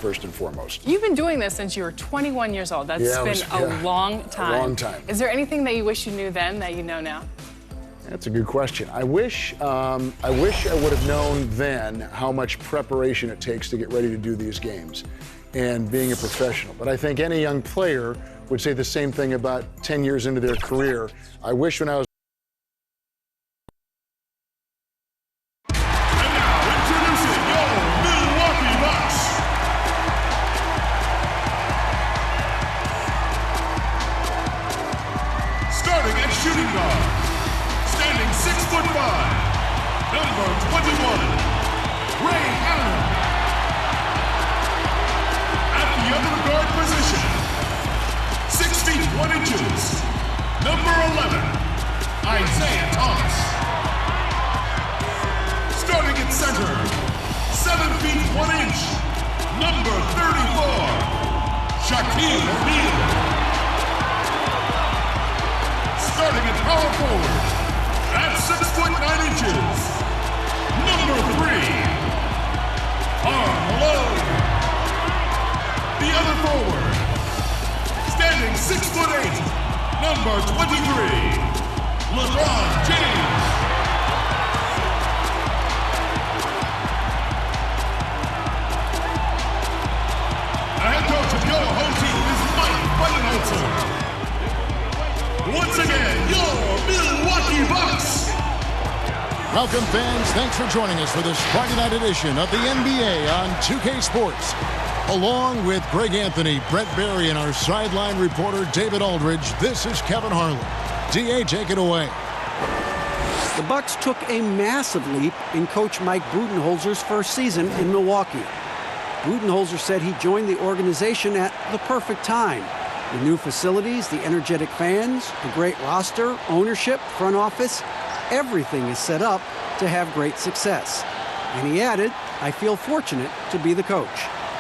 first and foremost. You've been doing this since you were 21 years old. That's been a long time. A long time. Is there anything that you wish you knew then that you know now? That's a good question. I wish I would have known then how much preparation it takes to get ready to do these games and being a professional. But I think any young player would say the same thing about 10 years into their career. I wish when I was starting at shooting guard, standing 6'5", number 21, Ray Allen. At the other guard position, 6 feet 1 inches, number 11, Isaiah Thomas. Starting at center, 7 feet 1 inch, number 34, Shaquille O'Neal. Starting at power forward, at 6 foot 9 inches, number 3, Karl Malone. The other forward, standing 6 foot 8, number 23, LeBron James. The head coach of your home team is Mike Budenholzer. Once again, your Milwaukee Bucks. Welcome, fans. Thanks for joining us for this Friday night edition of the NBA on 2K Sports. Along with Greg Anthony, Brett Barry, and our sideline reporter David Aldridge, this is Kevin Harlan. DA, take it away. The Bucks took a massive leap in Coach Mike Budenholzer's first season in Milwaukee. Budenholzer said he joined the organization at the perfect time. The new facilities, the energetic fans, the great roster, ownership, front office, everything is set up to have great success. And he added, I feel fortunate to be the coach.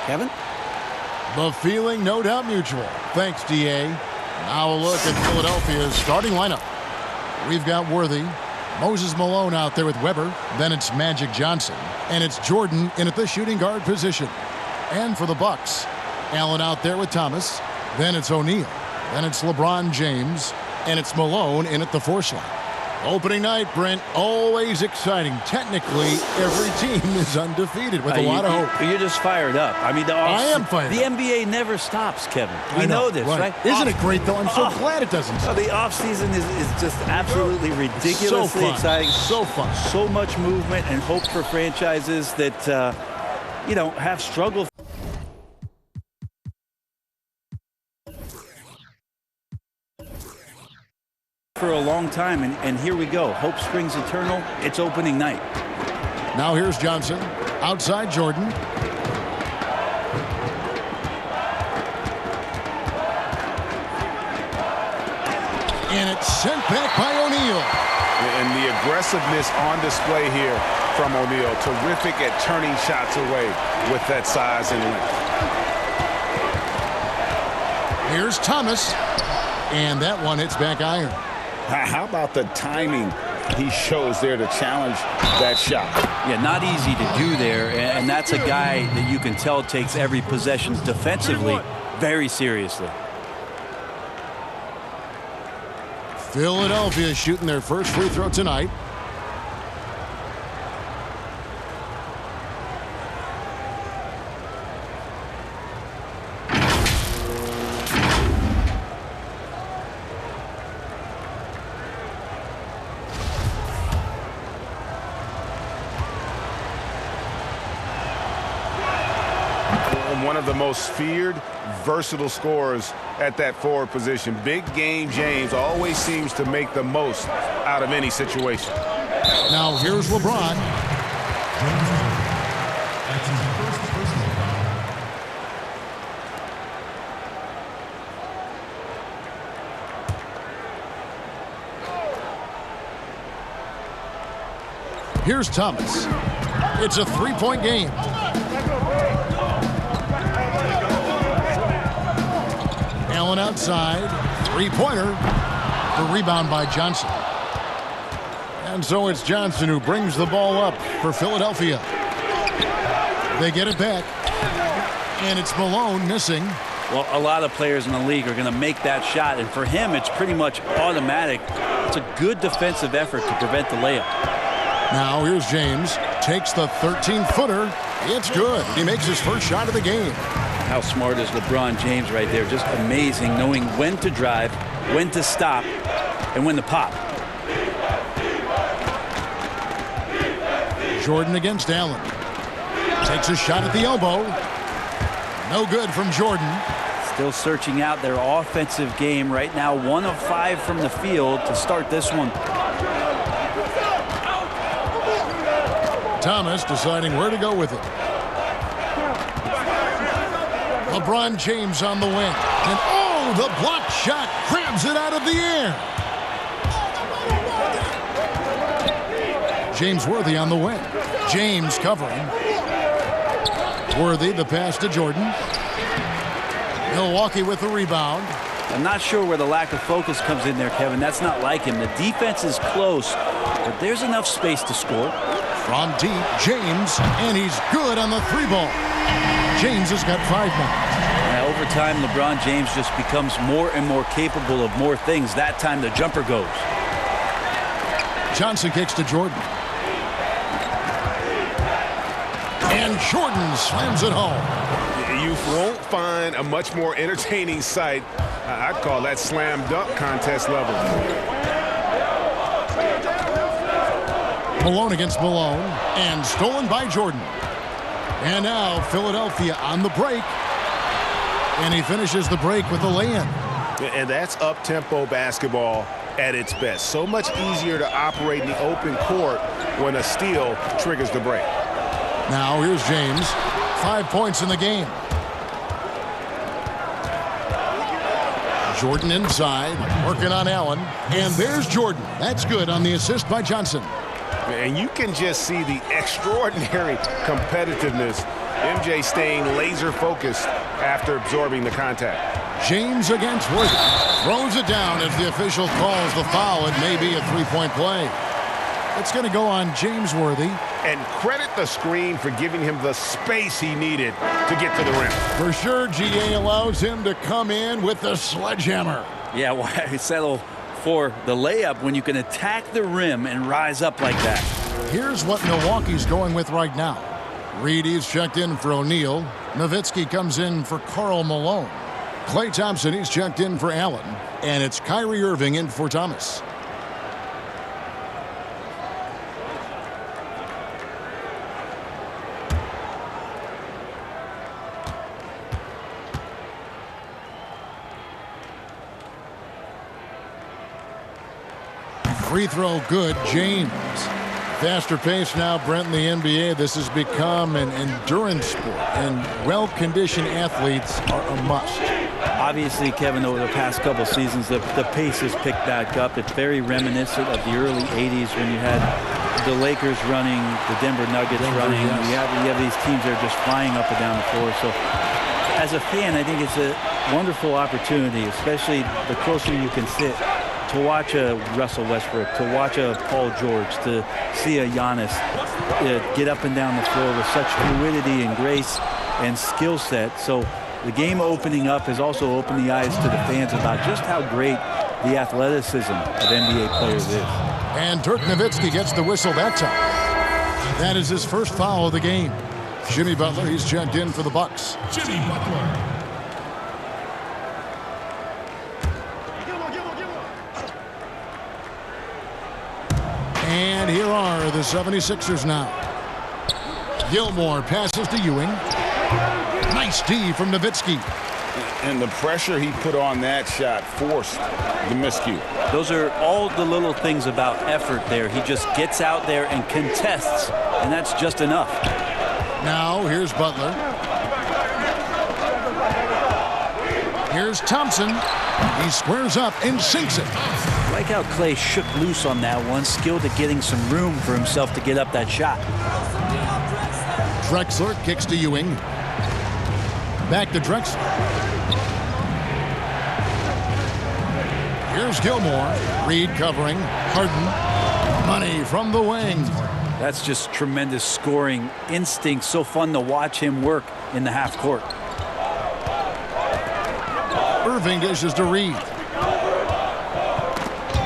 Kevin? The feeling no doubt mutual. Thanks, DA. Now a look at Philadelphia's starting lineup. We've got Worthy, Moses Malone out there with Weber, then it's Magic Johnson, and it's Jordan in at the shooting guard position. And for the Bucks, Allen out there with Thomas, then it's O'Neal, then it's LeBron James, and it's Malone in at the 4 slot. Opening night, Brent, always exciting. Technically, every team is undefeated with a lot of hope. You're just fired up. I mean, I am fired up. The up. NBA never stops, Kevin. We know this, right? Isn't it great, though? I'm so glad it doesn't stop. The offseason is just absolutely ridiculously exciting. So fun. So much movement and hope for franchises that, have struggled for a long time, and here we go. Hope springs eternal. It's opening night. Now here's Johnson. Outside Jordan. And it's sent back by O'Neal. And the aggressiveness on display here from O'Neal. Terrific at turning shots away with that size and length. Here's Thomas. And that one hits back iron. How about the timing he shows there to challenge that shot? Yeah, not easy to do there, and that's a guy that you can tell takes every possession defensively very seriously. Philadelphia shooting their first free throw tonight. One of the most feared, versatile scorers at that forward position. Big game James always seems to make the most out of any situation. Now here's LeBron. Here's Thomas. It's a three-point game. Allen outside. Three-pointer. The rebound by Johnson. And so it's Johnson who brings the ball up for Philadelphia. They get it back. And it's Malone missing. Well, a lot of players in the league are going to make that shot, and for him, it's pretty much automatic. It's a good defensive effort to prevent the layup. Now here's James. Takes the 13-footer. It's good. He makes his first shot of the game. How smart is LeBron James right there? Just amazing, knowing when to drive, when to stop, and when to pop. Jordan against Allen. Takes a shot at the elbow. No good from Jordan. Still searching out their offensive game right now. 1 of 5 from the field to start this one. Thomas deciding where to go with it. LeBron James on the wing. And oh, the block shot grabs it out of the air. James Worthy on the wing. James covering. Worthy, the pass to Jordan. Milwaukee with the rebound. I'm not sure where the lack of focus comes in there, Kevin. That's not like him. The defense is close, but there's enough space to score. From deep, James, and he's good on the 3-ball. James has got 5 now. Over time, LeBron James just becomes more and more capable of more things. That time, the jumper goes. Johnson kicks to Jordan. And Jordan slams it home. You won't find a much more entertaining sight. I'd call that slam dunk contest level. Malone against Malone, and stolen by Jordan. And now Philadelphia on the break. And he finishes the break with a lay-in. And that's up-tempo basketball at its best. So much easier to operate in the open court when a steal triggers the break. Now here's James. 5 points in the game. Jordan inside, working on Allen. And there's Jordan. That's good on the assist by Johnson. And you can just see the extraordinary competitiveness. MJ staying laser focused after absorbing the contact. James against Worthy. Throws it down as the official calls the foul. It may be a 3-point play. It's going to go on James Worthy. And credit the screen for giving him the space he needed to get to the rim. For sure, GA allows him to come in with the sledgehammer. Yeah, why settle for the layup when you can attack the rim and rise up like that? Here's what Milwaukee's going with right now. Reedy's checked in for O'Neal. Nowitzki comes in for Karl Malone. Klay Thompson, he's checked in for Allen. And it's Kyrie Irving in for Thomas. Free throw good, James. Faster pace now, Brent, in the NBA. This has become an endurance sport, and well-conditioned athletes are a must. Obviously, Kevin, over the past couple seasons, the pace has picked back up. It's very reminiscent of the early 80s when you had the Lakers running, the Denver Nuggets running. Yes. You have these teams that are just flying up and down the floor. So as a fan, I think it's a wonderful opportunity, especially the closer you can sit, to watch a Russell Westbrook, to watch a Paul George, to see a Giannis get up and down the floor with such fluidity and grace and skill set. So the game opening up has also opened the eyes to the fans about just how great the athleticism of NBA players is. And Dirk Nowitzki gets the whistle that time. That is his first foul of the game. Jimmy Butler, he's checked in for the Bucks. Jimmy Butler. And here are the 76ers now. Gilmore passes to Ewing. Nice D from Nowitzki. And the pressure he put on that shot forced the miscue. Those are all the little things about effort there. He just gets out there and contests, and that's just enough. Now here's Butler. Here's Thompson. He squares up and sinks it. I like how Klay shook loose on that one, skilled at getting some room for himself to get up that shot. Drexler kicks to Ewing. Back to Drexler. Here's Gilmore. Reed covering. Harden. Money from the wing. That's just tremendous scoring instinct. So fun to watch him work in the half court. Irving dishes to Reed.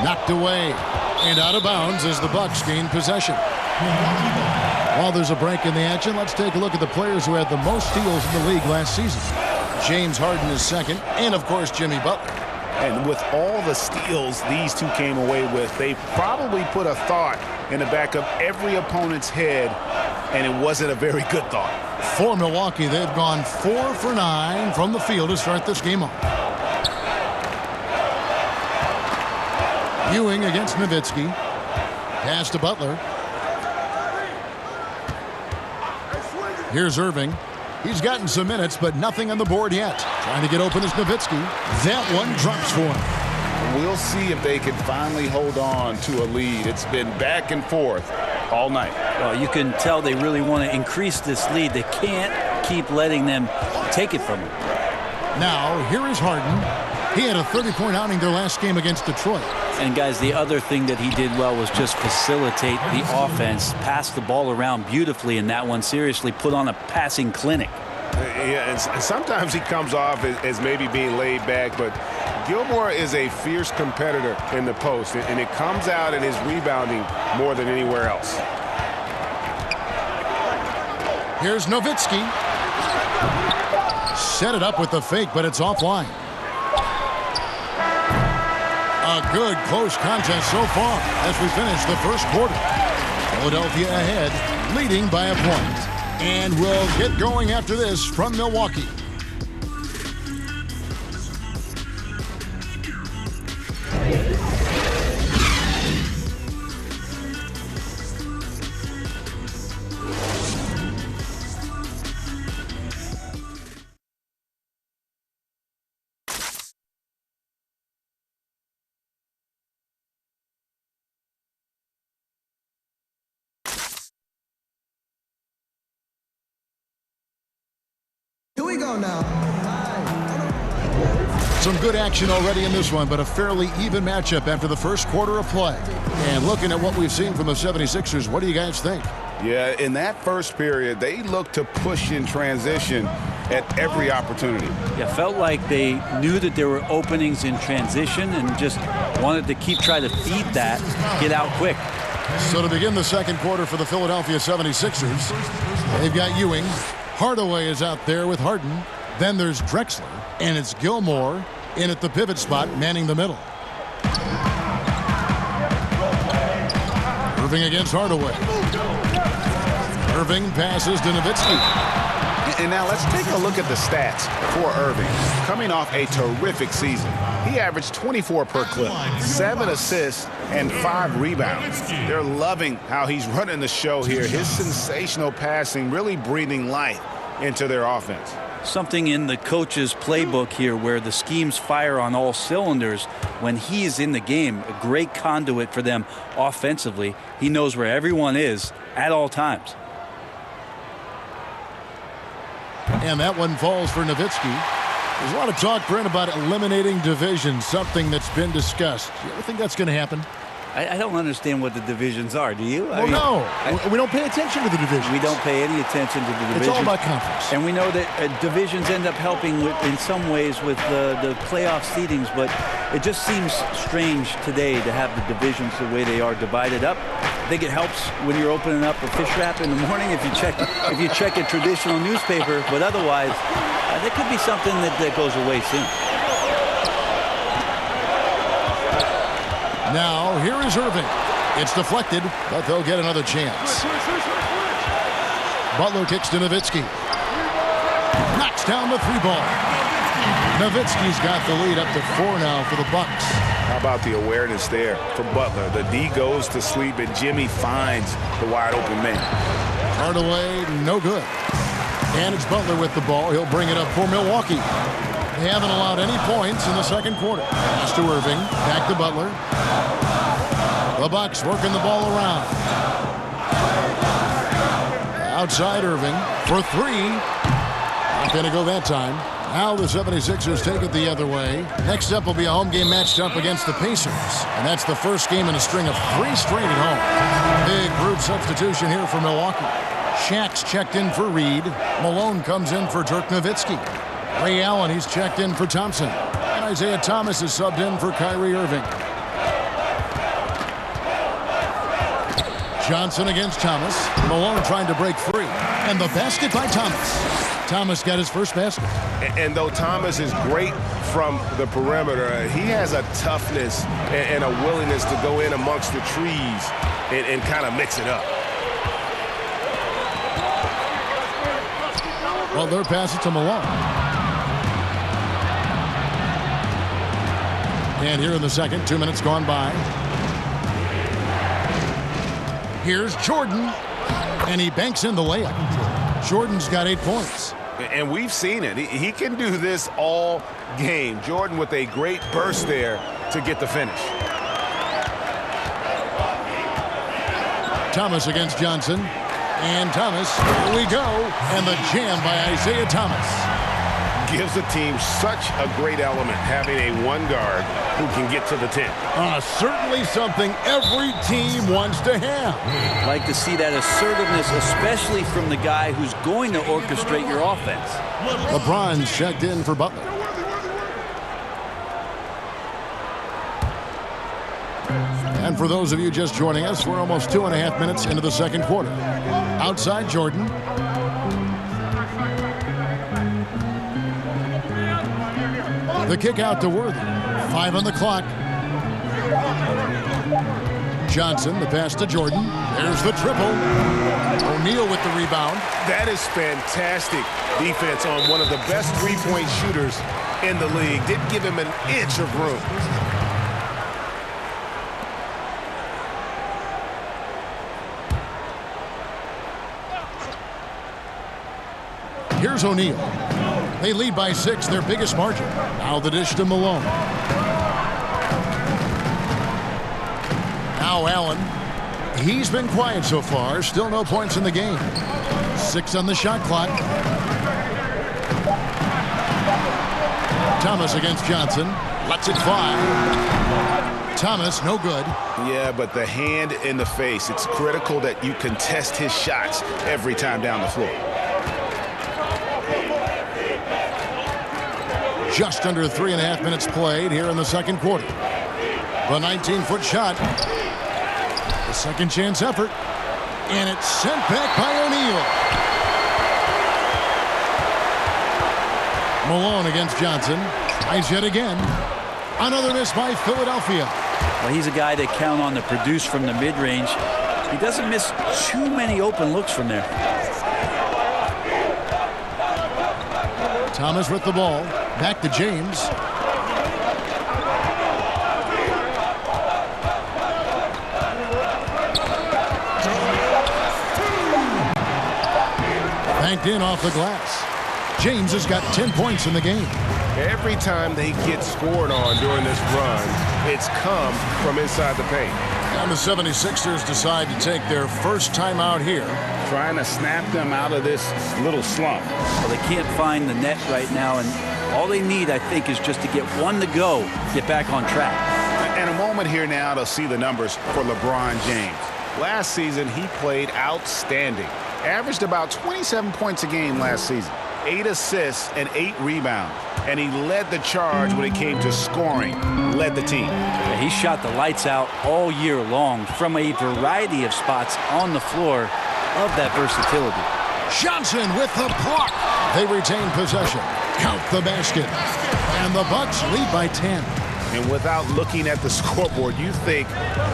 Knocked away and out of bounds as the Bucks gain possession. While there's a break in the action, let's take a look at the players who had the most steals in the league last season. James Harden is second, and of course Jimmy Butler. And with all the steals these two came away with, they probably put a thought in the back of every opponent's head, and it wasn't a very good thought. For Milwaukee, they've gone 4 for 9 from the field to start this game off. Ewing against Nowitzki. Pass to Butler. Here's Irving. He's gotten some minutes, but nothing on the board yet. Trying to get open is Nowitzki. That one drops for him. We'll see if they can finally hold on to a lead. It's been back and forth all night. Well, you can tell they really want to increase this lead. They can't keep letting them take it from them. Now, here is Harden. He had a 30-point outing their last game against Detroit. And, guys, the other thing that he did well was just facilitate the offense, pass the ball around beautifully in that one, seriously put on a passing clinic. Yeah, and sometimes he comes off as maybe being laid back, but Gilmore is a fierce competitor in the post, and it comes out in his rebounding more than anywhere else. Here's Nowitzki. Set it up with the fake, but it's offline. A good close contest so far as we finish the first quarter. Philadelphia ahead, leading by a point. And we'll get going after this from Milwaukee. Now. Some good action already in this one, but a fairly even matchup after the first quarter of play. And looking at what we've seen from the 76ers, what do you guys think? Yeah, in that first period, they looked to push in transition at every opportunity. Yeah, felt like they knew that there were openings in transition and just wanted to keep trying to feed that, get out quick. So to begin the second quarter for the Philadelphia 76ers, they've got Ewing. Hardaway is out there with Harden. Then there's Drexler, and it's Gilmore in at the pivot spot, manning the middle. Irving against Hardaway. Irving passes to Nowitzki. And now let's take a look at the stats for Irving. Coming off a terrific season, he averaged 24 per clip, 7 assists, and 5 rebounds. They're loving how he's running the show here. His sensational passing really breathing life into their offense. Something in the coach's playbook here where the schemes fire on all cylinders. When he is in the game, a great conduit for them offensively. He knows where everyone is at all times. And that one falls for Nowitzki. There's a lot of talk, Brent, about eliminating divisions, something that's been discussed. Do you ever think that's going to happen? I don't understand what the divisions are, do you? Well, we don't pay attention to the divisions. We don't pay any attention to the divisions. It's all about conference. And we know that divisions end up helping in some ways with the playoff seedings, but it just seems strange today to have the divisions the way they are divided up. I think it helps when you're opening up a fish wrap in the morning if you check a traditional newspaper, but otherwise, there could be something that goes away soon. Now, here is Irving. It's deflected, but they'll get another chance. Butler kicks to Nowitzki. Knocks down the 3-ball. Nowitzki's got the lead up to 4 now for the Bucks. How about the awareness there for Butler? The D goes to sleep, and Jimmy finds the wide-open man. Hardaway, no good. And it's Butler with the ball. He'll bring it up for Milwaukee. They haven't allowed any points in the second quarter. Pass to Irving. Back to Butler. The Bucks working the ball around. Outside Irving for 3. Not going to go that time. Now the 76ers take it the other way. Next up will be a home game matched up against the Pacers. And that's the first game in a string of 3 straight at home. Big group substitution here for Milwaukee. Shaq's checked in for Reed. Malone comes in for Dirk Nowitzki. Ray Allen, he's checked in for Thompson. And Isaiah Thomas is subbed in for Kyrie Irving. Johnson against Thomas. Malone trying to break free. And the basket by Thomas. Thomas got his first basket. And though Thomas is great from the perimeter, he has a toughness and a willingness to go in amongst the trees and kind of mix it up. Well, they're passing to Malone. And here in the second, 2 minutes gone by. Here's Jordan, and he banks in the layup. Jordan's got 8 points. And we've seen it. He can do this all game. Jordan with a great burst there to get the finish. Thomas against Johnson. And Thomas, here we go. And the jam by Isaiah Thomas. Gives the team such a great element, having a one guard who can get to the 10. Certainly something every team wants to have. Like to see that assertiveness, especially from the guy who's going to orchestrate your offense. LeBron's checked in for Butler. And for those of you just joining us, we're almost 2.5 minutes into the second quarter. Outside Jordan. The kick out to Worthy. 5 on the clock. Johnson, the pass to Jordan. There's the triple. O'Neal with the rebound. That is fantastic defense on one of the best three-point shooters in the league. Didn't give him an inch of room. Here's O'Neal. They lead by 6, their biggest margin. Now the dish to Malone. Now Allen. He's been quiet so far. Still no points in the game. 6 on the shot clock. Thomas against Johnson. Lets it fly. Thomas, no good. Yeah, but the hand in the face. It's critical that you contest his shots every time down the floor. Just under 3.5 minutes played here in the second quarter. The 19-foot shot. The second chance effort. And it's sent back by O'Neal. Malone against Johnson. Tries yet again. Another miss by Philadelphia. Well, he's a guy they count on to produce from the mid-range. He doesn't miss too many open looks from there. Thomas with the ball. Back to James. Banked in off the glass. James has got 10 points in the game. Every time they get scored on during this run, it's come from inside the paint. And the 76ers decide to take their first time out here. Trying to snap them out of this little slump. Well, they can't find the net right now, and all they need, I think, is just to get one to go, get back on track. And a moment here now to see the numbers for LeBron James. Last season, he played outstanding. Averaged about 27 points a game last season. 8 assists and 8 rebounds. And he led the charge when it came to scoring. Led the team. Yeah, he shot the lights out all year long from a variety of spots on the floor. Of that versatility. Johnson with the block. They retain possession. Count the basket. And the Bucks lead by 10. And without looking at the scoreboard, you think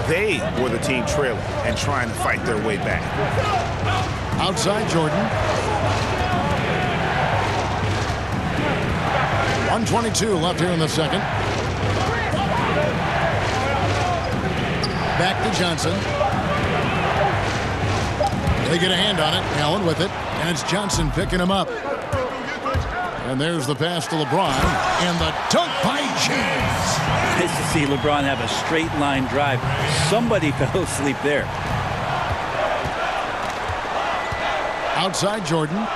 they were the team trailing and trying to fight their way back. Outside Jordan. 1:22 left here in the second. Back to Johnson. They get a hand on it. Allen with it. And it's Johnson picking him up. And there's the pass to LeBron. And the dunk by James. Nice to see LeBron have a straight line drive. Somebody fell asleep there. Outside Jordan.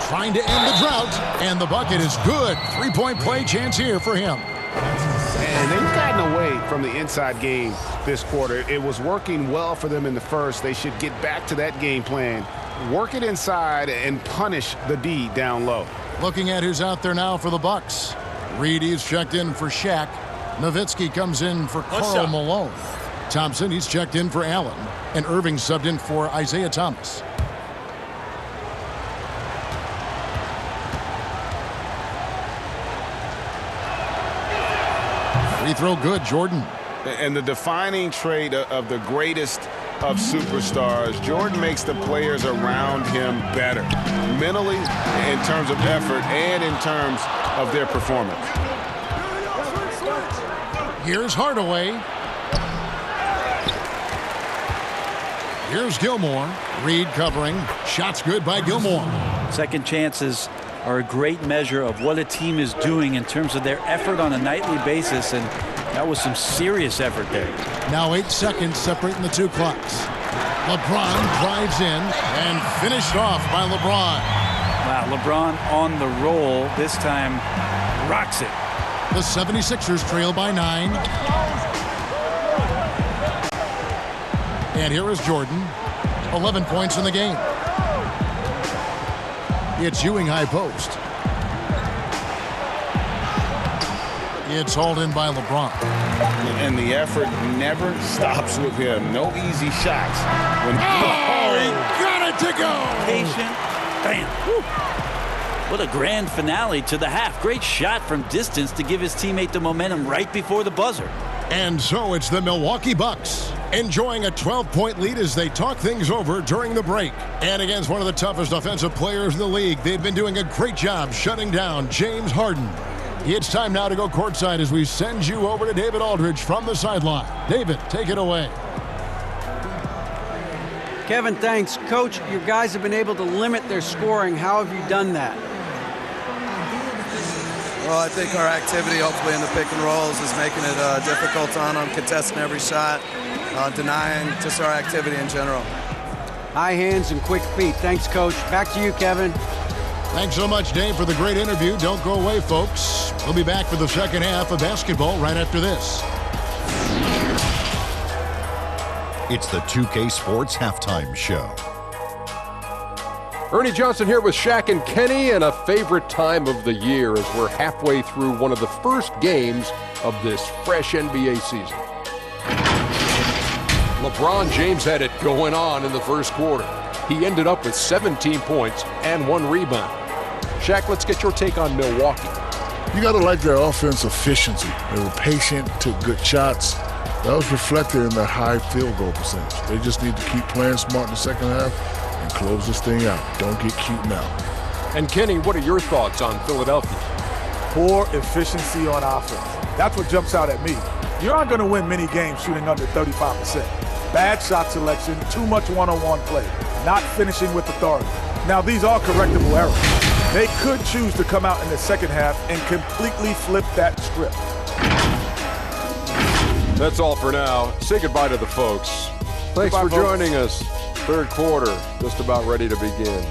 Trying to end the drought. And the bucket is good. 3-point play chance here for him. And they've gotten away from the inside game this quarter. It was working well for them in the first. They should get back to that game plan. Work it inside and punish the D down low. Looking at who's out there now for the Bucks. Reed, he's checked in for Shaq. Nowitzki comes in for Karl Malone. Thompson, he's checked in for Allen. And Irving subbed in for Isaiah Thomas. Free throw good, Jordan. And the defining trait of the greatest of superstars, Jordan makes the players around him better, mentally, in terms of effort, and in terms of their performance. Here's Hardaway. Here's Gilmore. Reed covering. Shots good by Gilmore. Second chances are a great measure of what a team is doing in terms of their effort on a nightly basis, and that was some serious effort there. Now 8 seconds separating the two clocks. LeBron drives in and finished off by LeBron. Wow, LeBron on the roll. This time rocks it. The 76ers trail by 9. And here is Jordan. 11 points in the game. It's Ewing high post. It's hauled in by LeBron. And the effort never stops with him. No easy shots. He got it to go. Patient. Bam. Whew. What a grand finale to the half. Great shot from distance to give his teammate the momentum right before the buzzer. And so it's the Milwaukee Bucks enjoying a 12-point lead as they talk things over during the break. And against one of the toughest offensive players in the league, they've been doing a great job shutting down James Harden. It's time now to go courtside as we send you over to David Aldridge from the sideline. David, take it away. Kevin, thanks. Coach, your guys have been able to limit their scoring. How have you done that? Well, I think our activity, hopefully in the pick and rolls, is making it difficult on them, contesting every shot, denying just our activity in general. High hands and quick feet. Thanks, Coach. Back to you, Kevin. Thanks so much, Dave, for the great interview. Don't go away, folks. We'll be back for the second half of basketball right after this. It's the 2K Sports Halftime Show. Ernie Johnson here with Shaq and Kenny, and a favorite time of the year as we're halfway through one of the first games of this fresh NBA season. LeBron James had it going on in the first quarter. He ended up with 17 points and 1 rebound. Shaq, let's get your take on Milwaukee. You got to like their offense efficiency. They were patient, took good shots. That was reflected in their high field goal percentage. They just need to keep playing smart in the second half and close this thing out. Don't get cute now. And Kenny, what are your thoughts on Philadelphia? Poor efficiency on offense. That's what jumps out at me. You aren't going to win many games shooting under 35%. Bad shot selection, too much one-on-one play, not finishing with authority. Now, these are correctable errors. They could choose to come out in the second half and completely flip that script. That's all for now. Say goodbye to the folks. Thanks for joining us. Third quarter, just about ready to begin.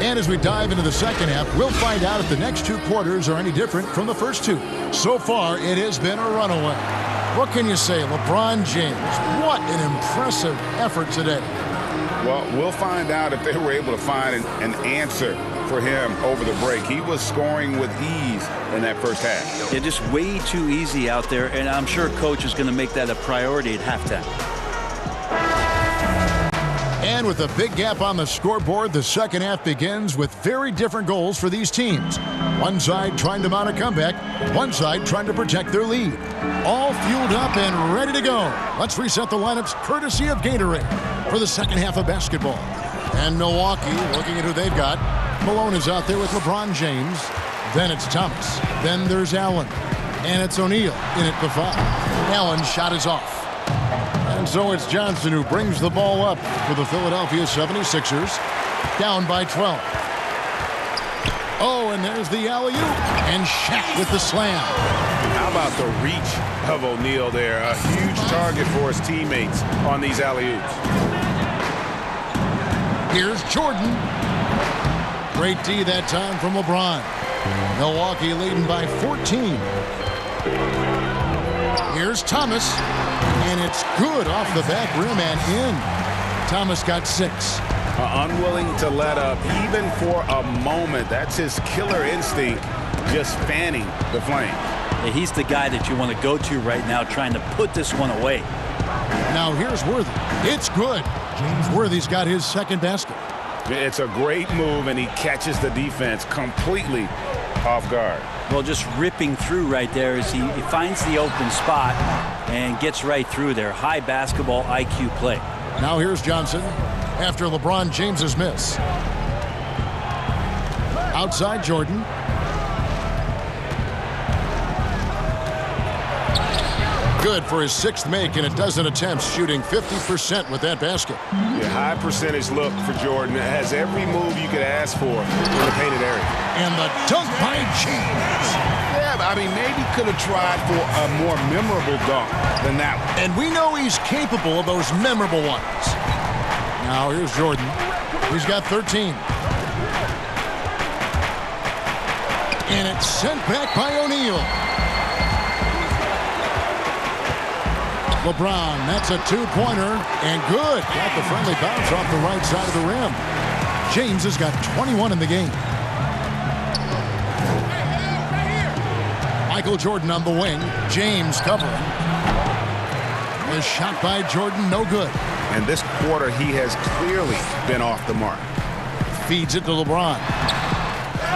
And as we dive into the second half, we'll find out if the next 2 quarters are any different from the first 2. So far, it has been a runaway. What can you say, LeBron James? What an impressive effort today. Well, we'll find out if they were able to find an answer for him over the break. He was scoring with ease in that first half. Yeah, just way too easy out there, and I'm sure Coach is going to make that a priority at halftime. And with a big gap on the scoreboard, the second half begins with very different goals for these teams. One side trying to mount a comeback, one side trying to protect their lead. All fueled up and ready to go. Let's reset the lineups courtesy of Gatorade for the second half of basketball. And Milwaukee, looking at who they've got. Malone is out there with LeBron James. Then it's Thomas. Then there's Allen. And it's O'Neal in at the 5. Allen's shot is off. And so it's Johnson who brings the ball up for the Philadelphia 76ers, down by 12. Oh, and there's the alley-oop, and Shaq with the slam. How about the reach of O'Neal there? A huge target for his teammates on these alley-oops. Here's Jordan. Great D that time from LeBron. Milwaukee leading by 14. Here's Thomas. And it's good off the back rim and in. Thomas got 6. Unwilling to let up even for a moment. That's his killer instinct, just fanning the flame. Yeah, he's the guy that you want to go to right now, trying to put this one away. Now here's Worthy. It's good. Worthy's got his second basket. It's a great move, and he catches the defense completely off guard. Well, just ripping through right there as he finds the open spot and gets right through there. High basketball IQ play. Now here's Johnson after LeBron James's miss. Outside Jordan. Good for his 6th make in a dozen attempts, shooting 50% with that basket. Yeah, high percentage look for Jordan. It has every move you could ask for in the painted area. And the dunk by James. Yeah, I mean, maybe could have tried for a more memorable dunk than that one. And we know he's capable of those memorable ones. Now here's Jordan. He's got 13. And it's sent back by O'Neal. LeBron, that's a 2-pointer, and good. Got the friendly bounce off the right side of the rim. James has got 21 in the game. Michael Jordan on the wing. James covering. A shot by Jordan, no good. And this quarter, he has clearly been off the mark. Feeds it to LeBron.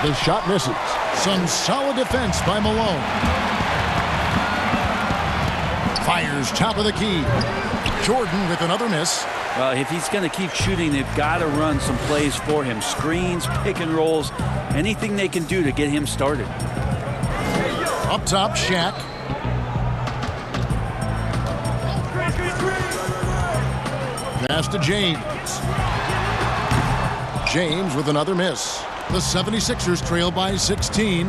The shot misses. Some solid defense by Malone. Fires top of the key. Jordan with another miss. If he's going to keep shooting, they've got to run some plays for him. Screens, pick and rolls, anything they can do to get him started. Up top, Shaq. Pass to James. James with another miss. The 76ers trail by 16.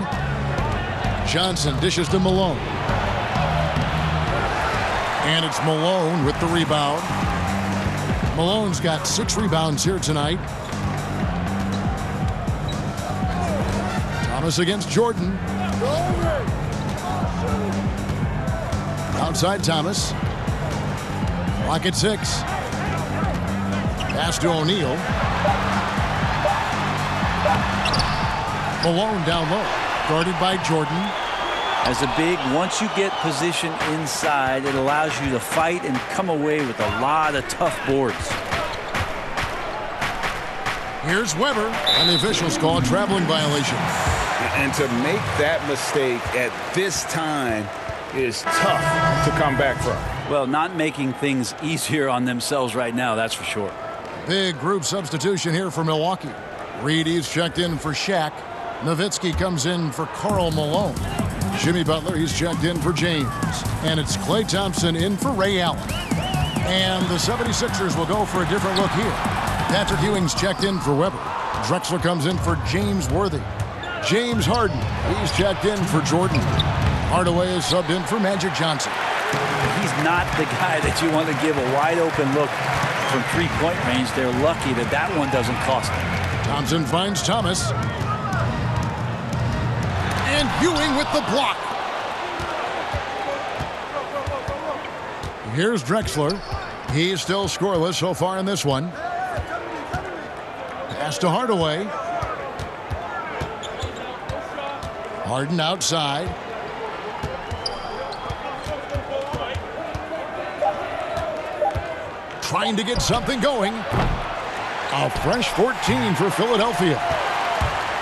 Johnson dishes to Malone. And it's Malone with the rebound. Malone's got 6 rebounds here tonight. Thomas against Jordan. Outside Thomas. Clock at 6. Pass to O'Neal. Malone down low. Guarded by Jordan. As a big, once you get position inside, it allows you to fight and come away with a lot of tough boards. Here's Weber, and the officials call a traveling violation. And to make that mistake at this time is tough to come back from. Well, not making things easier on themselves right now, that's for sure. Big group substitution here for Milwaukee. Reedy's checked in for Shaq. Nowitzki comes in for Karl Malone. Jimmy Butler, he's checked in for James. And it's Klay Thompson in for Ray Allen. And the 76ers will go for a different look here. Patrick Ewing's checked in for Weber. Drexler comes in for James Worthy. James Harden, he's checked in for Jordan. Hardaway is subbed in for Magic Johnson. He's not the guy that you want to give a wide open look from 3-point range. They're lucky that that one doesn't cost them. Thompson finds Thomas. And Ewing with the block. Here's Drexler. He's still scoreless so far in this one. Pass to Hardaway. Harden outside. Trying to get something going. A fresh 14 for Philadelphia.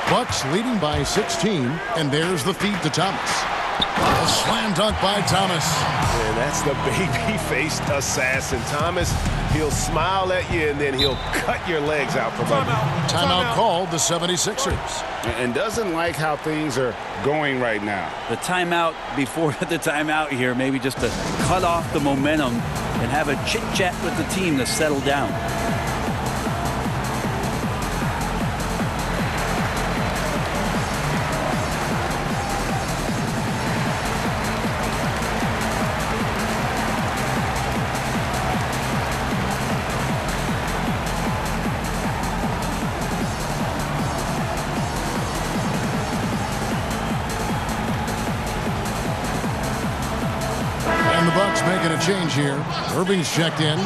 Bucks leading by 16, and there's the feed to Thomas. A slam dunk by Thomas. And that's the baby-faced assassin. Thomas, he'll smile at you, and then he'll cut your legs out from under. Timeout called the 76ers. And doesn't like how things are going right now. The timeout before the timeout here, maybe just to cut off the momentum and have a chit-chat with the team to settle down. change here. Irving's checked in.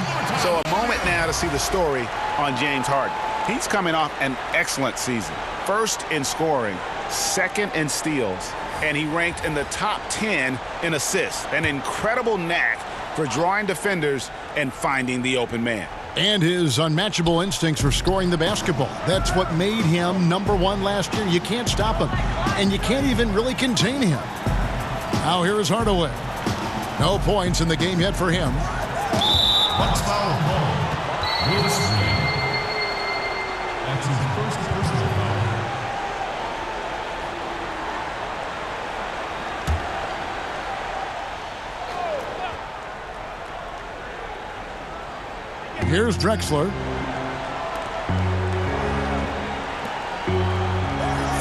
So a moment now to see the story on James Harden. He's coming off an excellent season. First in scoring, second in steals, and he ranked in the top 10 in assists. An incredible knack for drawing defenders and finding the open man. And his unmatchable instincts for scoring the basketball. That's what made him #1 last year. You can't stop him, and you can't even really contain him. Now here is Hardaway. No points in the game yet for him. Bucks foul ball. Willis Green. That's his first personal foul. Here's Drexler.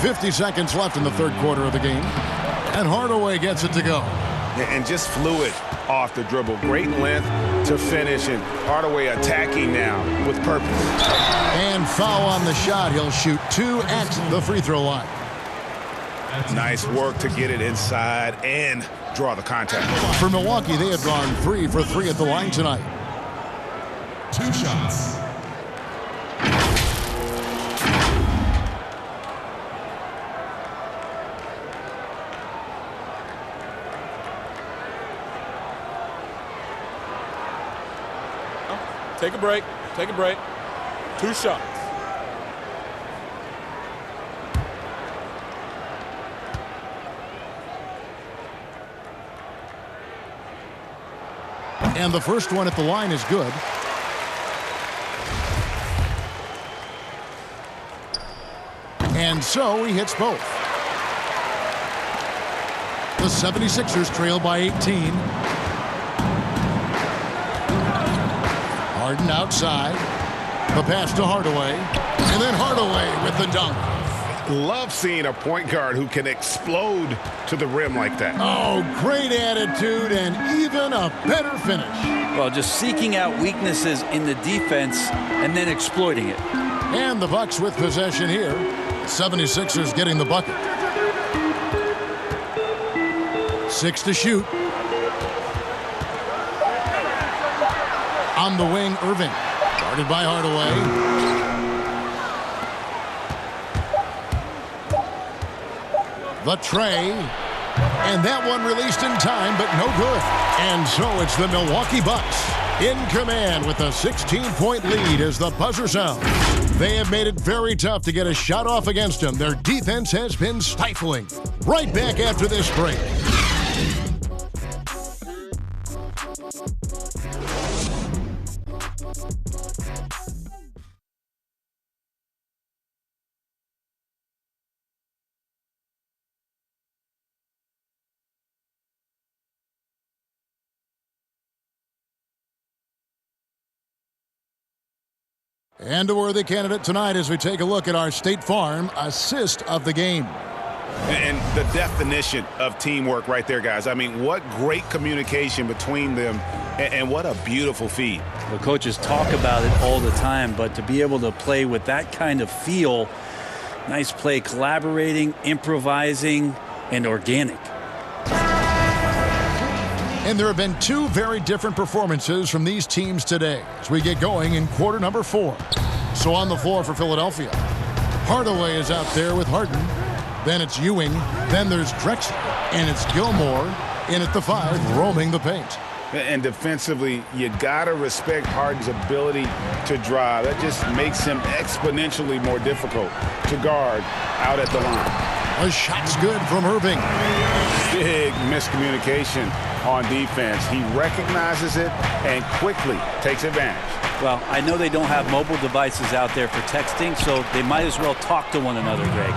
50 seconds left in the third quarter of the game. And Hardaway gets it to go. And just fluid off the dribble. Great length to finish, and Hardaway attacking now with purpose. And foul on the shot. He'll shoot 2 at the free throw line. Nice work to get it inside and draw the contact. For Milwaukee, they have gone 3 for 3 at the line tonight. 2 shots. Take a break. Take a break. 2 shots. And the first one at the line is good. And so he hits both. The 76ers trail by 18. Harden outside. The pass to Hardaway. And then Hardaway with the dunk. Love seeing a point guard who can explode to the rim like that. Oh, great attitude and even a better finish. Well, just seeking out weaknesses in the defense and then exploiting it. And the Bucks with possession here. 76ers getting the bucket. 6 to shoot. On the wing, Irving. Guarded by Hardaway. The tray. And that one released in time, but no good. And so it's the Milwaukee Bucks in command with a 16-point lead as the buzzer sounds. They have made it very tough to get a shot off against them. Their defense has been stifling. Right back after this break. And a worthy candidate tonight as we take a look at our State Farm assist of the game. And the definition of teamwork right there, guys. I mean, what great communication between them, and what a beautiful feed. Well, coaches talk about it all the time, but to be able to play with that kind of feel, nice play, collaborating, improvising, and organic. And there have been 2 very different performances from these teams today as we get going in quarter number 4. So on the floor for Philadelphia, Hardaway is out there with Harden. Then it's Ewing. Then there's Drexler. And it's Gilmore in at the 5, roaming the paint. And defensively, you got to respect Harden's ability to drive. That just makes him exponentially more difficult to guard out at the line. A shot's good from Irving. Big miscommunication on defense. He recognizes it and quickly takes advantage. Well, I know they don't have mobile devices out there for texting, so they might as well talk to one another, Greg.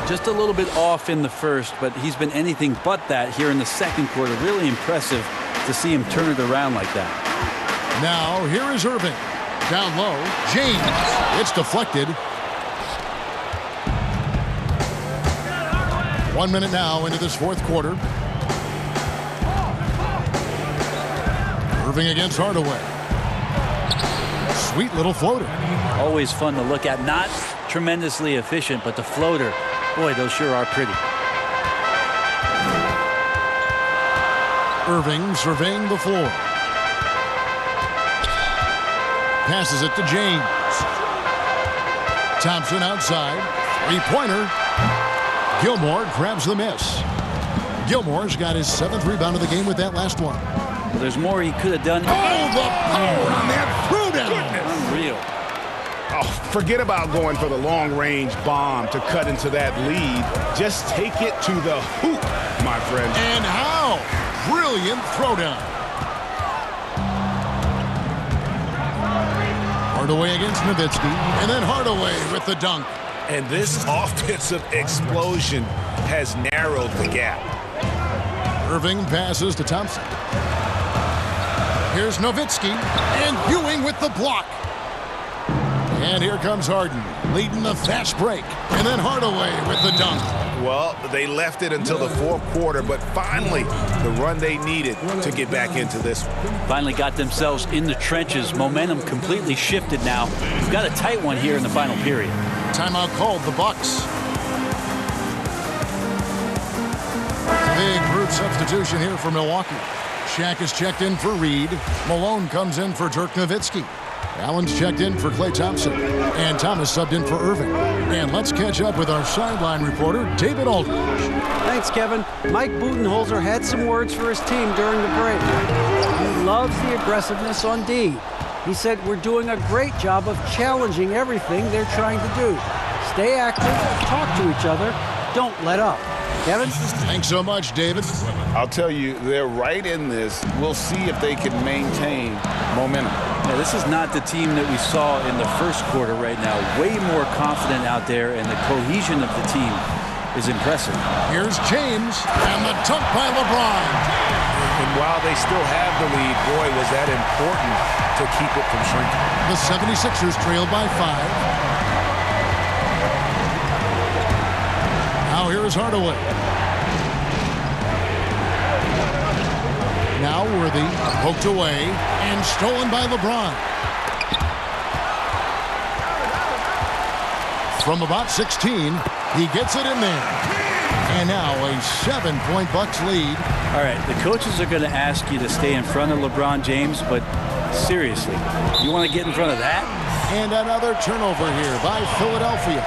Just a little bit off in the first, but he's been anything but that here in the second quarter. Really impressive to see him turn it around like that. Now, here is Irving. Down low, James. It's deflected. 1 minute now into this fourth quarter. Irving against Hardaway. Sweet little floater. Always fun to look at. Not tremendously efficient, but the floater, boy, those sure are pretty. Irving surveying the floor. Passes it to James. Thompson outside. Three-pointer. Gilmore grabs the miss. Gilmore's got his 7th rebound of the game with that last one. Well, there's more he could have done. Oh, the power on that throwdown. Unreal. Oh, forget about going for the long-range bomb to cut into that lead. Just take it to the hoop, my friend. And how? Brilliant throwdown. Hardaway against Nowitzki, and then Hardaway with the dunk. And this offensive explosion has narrowed the gap. Irving passes to Thompson. Here's Nowitzki, and Ewing with the block. And here comes Harden, leading the fast break. And then Hardaway with the dunk. Well, they left it until the 4th quarter, but finally, the run they needed to get back into this one. Finally got themselves in the trenches. Momentum completely shifted now. We've got a tight one here in the final period. Timeout called, the Bucks. Big group substitution here for Milwaukee. Shaq is checked in for Reed. Malone comes in for Dirk Nowitzki. Allen's checked in for Klay Thompson. And Thomas subbed in for Irving. And let's catch up with our sideline reporter, David Aldridge. Thanks, Kevin. Mike Budenholzer had some words for his team during the break. He loves the aggressiveness on D. He said, we're doing a great job of challenging everything they're trying to do. Stay active, talk to each other, don't let up. Kevin? Thanks so much, David. I'll tell you, they're right in this. We'll see if they can maintain momentum. Yeah, this is not the team that we saw in the first quarter right now. Way more confident out there, and the cohesion of the team is impressive. Here's James, and the dunk by LeBron. And while they still have the lead, boy, was that important to keep it from shrinking. The 76ers trailed by 5. Now here is Hardaway. Now Worthy, poked away, and stolen by LeBron. From about 16, he gets it in there. And now a 7-point Bucks lead. All right, the coaches are going to ask you to stay in front of LeBron James, but seriously, you want to get in front of that? And another turnover here by Philadelphia.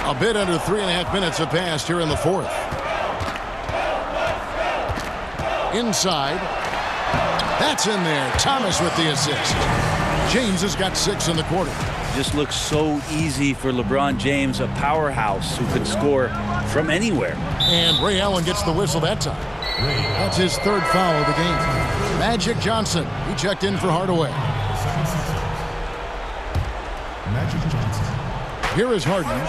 A bit under 3.5 minutes have passed here in the 4th. Inside. That's in there. Thomas with the assist. James has got 6 in the quarter. Just looks so easy for LeBron James, a powerhouse who can score from anywhere. And Ray Allen gets the whistle that time. That's his 3rd foul of the game. Magic Johnson, he checked in for Hardaway. Magic Johnson. Here is Harden.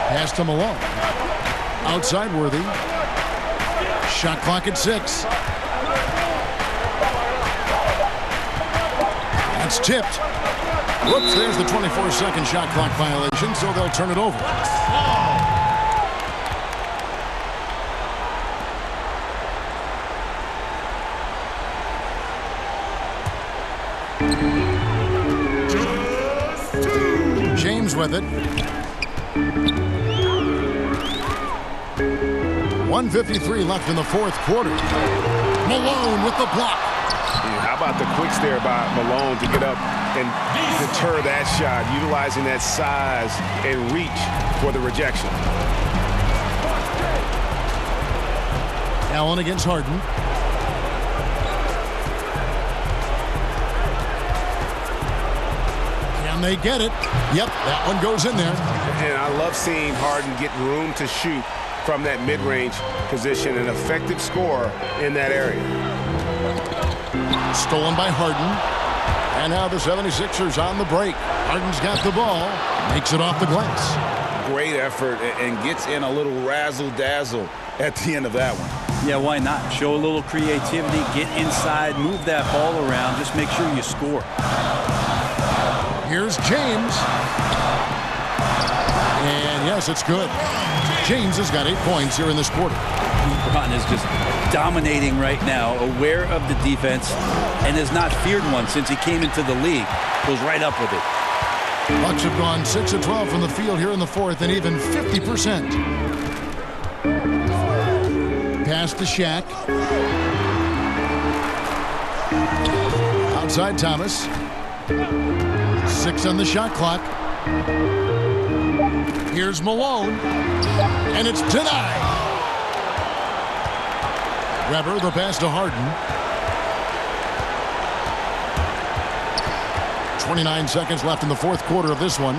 Pass to Malone. Outside Worthy. Shot clock at 6. That's tipped. Whoops, there's the 24-second shot clock violation, so they'll turn it over. James with it. 1:53 left in the 4th quarter. Malone with the block. How about the quicks there by Malone to get up and deter that shot, utilizing that size and reach for the rejection. Allen against Harden. Can they get it? Yep, that one goes in there. And I love seeing Harden get room to shoot from that mid-range position, an effective scorer in that area. Stolen by Harden. And now the 76ers on the break. Harden's got the ball. Makes it off the glass. Great effort and gets in a little razzle-dazzle at the end of that one. Yeah, why not? Show a little creativity, get inside, move that ball around, just make sure you score. Here's James. And yes, it's good. James has got 8 points here in this quarter. LeBron is just dominating right now, aware of the defense, and has not feared one since he came into the league. goes right up with it. Bucks have gone 6 of 12 from the field here in the fourth and even 50%. Pass to Shaq. Outside Thomas. 6 on the shot clock. Here's Malone. And it's denied. Weber, the pass to Harden. 29 seconds left in the fourth quarter of this one.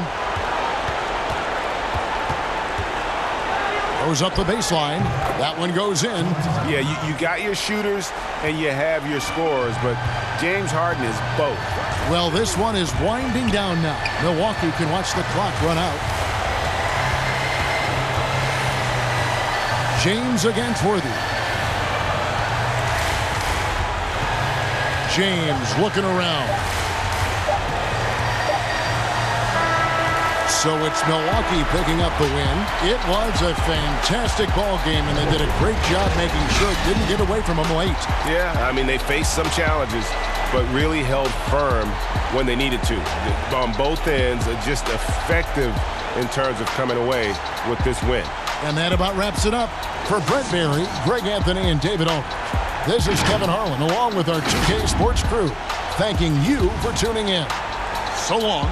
Goes up the baseline. That one goes in. Yeah, you got your shooters and you have your scorers, but James Harden is both. Well, this one is winding down now. Milwaukee can watch the clock run out. James against Worthy. James looking around. So it's Milwaukee picking up the win. It was a fantastic ball game, and they did a great job making sure it didn't get away from them late. Yeah, I mean, they faced some challenges, but really held firm when they needed to. On both ends, just effective in terms of coming away with this win. And that about wraps it up. For Brett Barry, Greg Anthony, and David Aldridge, this is Kevin Harlan, along with our 2K Sports crew, thanking you for tuning in. So long.